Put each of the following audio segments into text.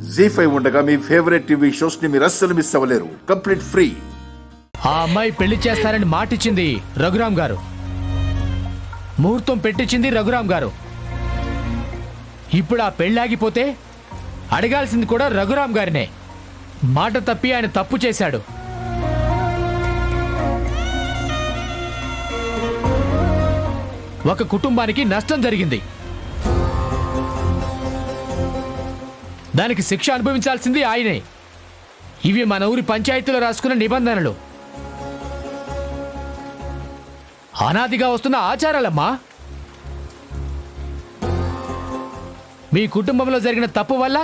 జీ5 ఉండగా మీ favourite TV shows ని మీరు అస్సలు మిస్ అవ్వలేరు. Complete free. ఆ అమ్మాయి పెళ్లి చేస్తారని మాటిచ్చింది రఘురామ్ గారు. ముహూర్తం పెట్టించింది రఘురామ్ గారు. ఇప్పుడు ఆ పెళ్ళాగిపోతే అడగాల్సింది కూడా రఘురామ్ గారినే. మాట తప్పి ఆయన తప్పు చేశాడు. ఒక కుటుంబానికి నష్టం జరిగింది. దానికి శిక్ష అనుభవించాల్సింది ఆయనే. ఇవి మన ఊరి పంచాయతీలో రాసుకున్న నిబంధనలు, అనాదిగా వస్తున్న ఆచారాలమ్మా. మీ కుటుంబంలో జరిగిన తప్పు వల్ల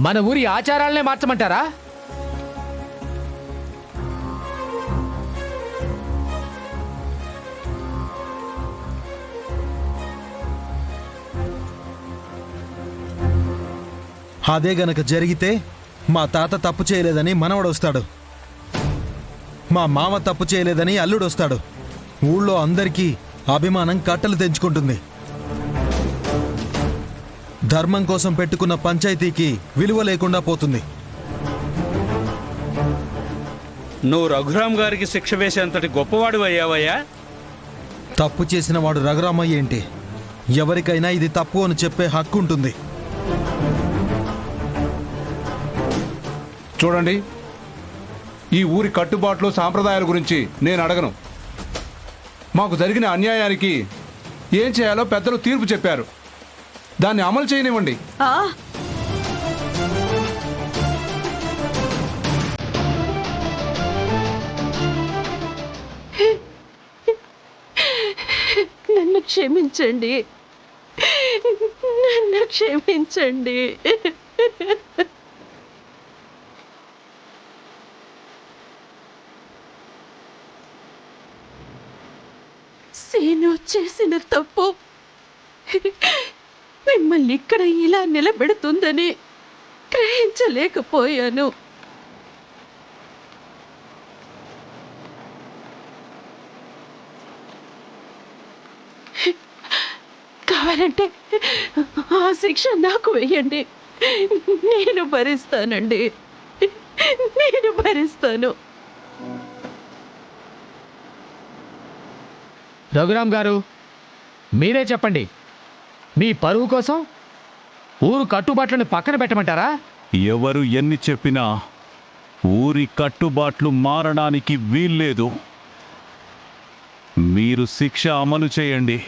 మన ఊరి ఆచారాలనే మార్చమంటారా? అదే గనక జరిగితే మా తాత తప్పు చేయలేదని మనవడు వస్తాడు, మా మామ తప్పు చేయలేదని అల్లుడు వస్తాడు. ఊళ్ళో అందరికీ అభిమానం కట్టలు తెంచుకుంటుంది. ధర్మం కోసం పెట్టుకున్న పంచాయతీకి విలువ లేకుండా పోతుంది. నువ్వు రఘురామ్ గారికి శిక్ష వేసేంతటి గొప్పవాడు అయ్యావయ్యా. తప్పు చేసిన వాడు రఘురామయ్య ఏంటి? ఎవరికైనా ఇది తప్పు అని చెప్పే హక్కు ఉంటుంది. చూడండి, ఈ ఊరి కట్టుబాట్లు సాంప్రదాయాల గురించి నేను అడగను. మాకు జరిగిన అన్యాయానికి ఏం చేయాలో పెద్దలు తీర్పు చెప్పారు. దాన్ని అమలు చేయనివ్వండి. నన్ను క్షమించండి, నన్ను క్షమించండి. సీను చేసిన తప్పు మిమ్మల్ని ఇక్కడ ఇలా నిలబెడుతుందని గ్రహించలేకపోయాను. కావాలంటే ఆ శిక్ష నాకు వేయండి, నేను భరిస్తానండి, నేను భరిస్తాను. రఘురామ్ గారు, మీరే చెప్పండి, మీ పరువు కోసం ఊరు కట్టుబాట్లను పక్కన పెట్టమంటారా? ఎవరు ఎన్ని చెప్పినా ఊరి కట్టుబాట్లు మారడానికి వీల్లేదు. మీరు శిక్ష అమలు చేయండి.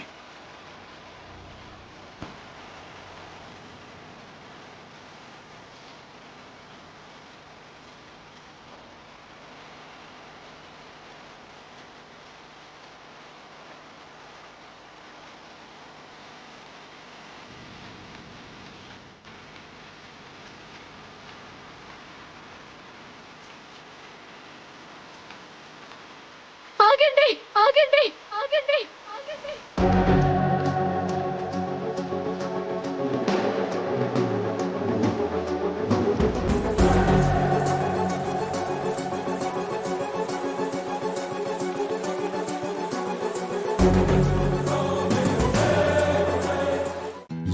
ఆగండి, ఆగండి, ఆగండి, ఆగండి.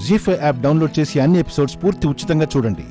జీ5 యాప్ డౌన్లోడ్ చేసి అన్ని ఎపిసోడ్స్ పూర్తి ఉచితంగా చూడండి.